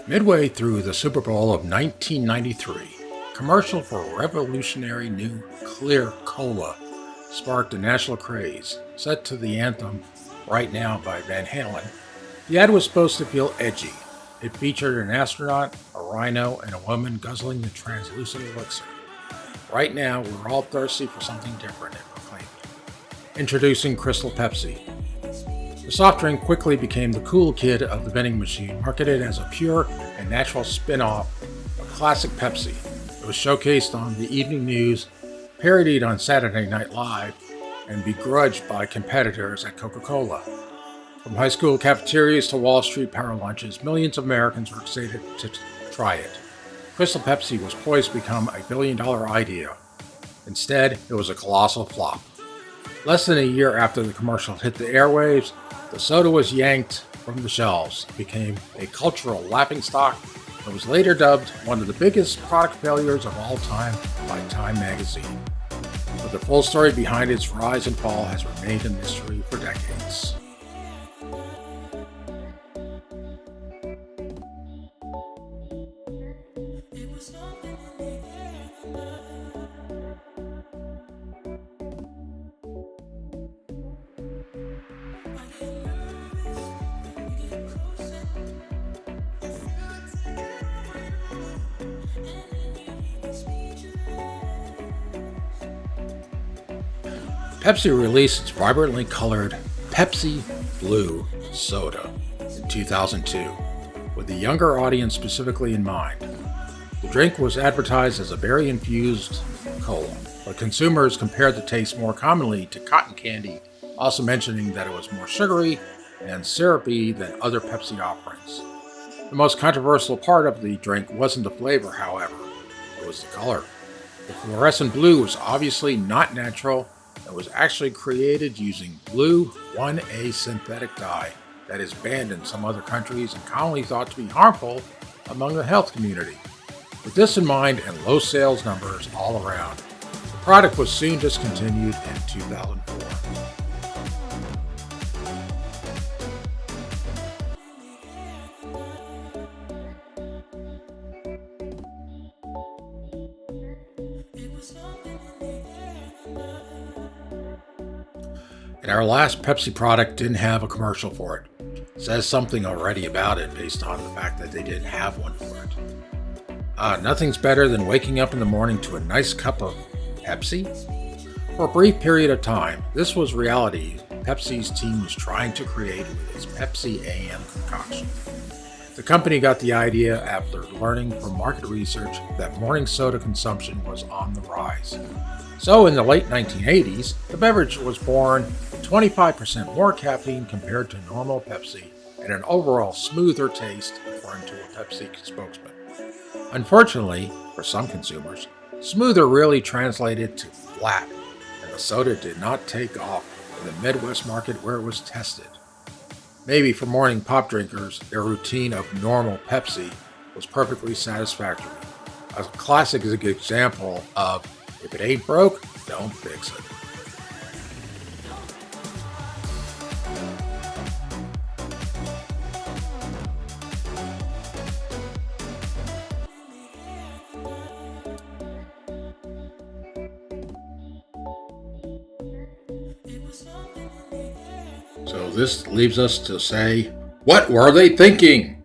Midway through the Super Bowl of 1993, a commercial for revolutionary new Clear Cola sparked a national craze. Set to the anthem Right Now by Van Halen, the ad was supposed to feel edgy. It featured an astronaut, a rhino, and a woman guzzling the translucent elixir. Right now, we're all thirsty for something different, it proclaimed. Introducing Crystal Pepsi. The soft drink quickly became the cool kid of the vending machine, marketed as a pure and natural spin-off of classic Pepsi. It was showcased on the evening news, parodied on Saturday Night Live, and begrudged by competitors at Coca-Cola. From high school cafeterias to Wall Street power lunches, millions of Americans were excited to try it. Crystal Pepsi was poised to become a billion-dollar idea. Instead, it was a colossal flop. Less than a year after the commercial hit the airwaves, the soda was yanked from the shelves, became a cultural laughingstock, and was later dubbed one of the biggest product failures of all time by Time magazine. But the full story behind its rise and fall has remained a mystery for decades. Pepsi released its vibrantly colored Pepsi Blue soda in 2002, with a younger audience specifically in mind. The drink was advertised as a berry-infused cola, but consumers compared the taste more commonly to cotton candy, also mentioning that it was more sugary and syrupy than other Pepsi offerings. The most controversial part of the drink wasn't the flavor, however, it was the color. The fluorescent blue was obviously not natural. It was actually created using blue 1A synthetic dye that is banned in some other countries and commonly thought to be harmful among the health community. With this in mind and low sales numbers all around, the product was soon discontinued in 2004. And our last Pepsi product didn't have a commercial for it. It says something already about it based on the fact that they didn't have one for it. Nothing's better than waking up in the morning to a nice cup of Pepsi. For a brief period of time, this was reality Pepsi's team was trying to create with its Pepsi AM concoction. The company got the idea after learning from market research that morning soda consumption was on the rise. So in the late 1980s, the beverage was born with 25% more caffeine compared to normal Pepsi and an overall smoother taste, according to a Pepsi spokesman. Unfortunately, for some consumers, smoother really translated to flat, and the soda did not take off in the Midwest market where it was tested. Maybe for morning pop drinkers, their routine of normal Pepsi was perfectly satisfactory. A classic example of if it ain't broke, don't fix it. So this leaves us to say, what were they thinking?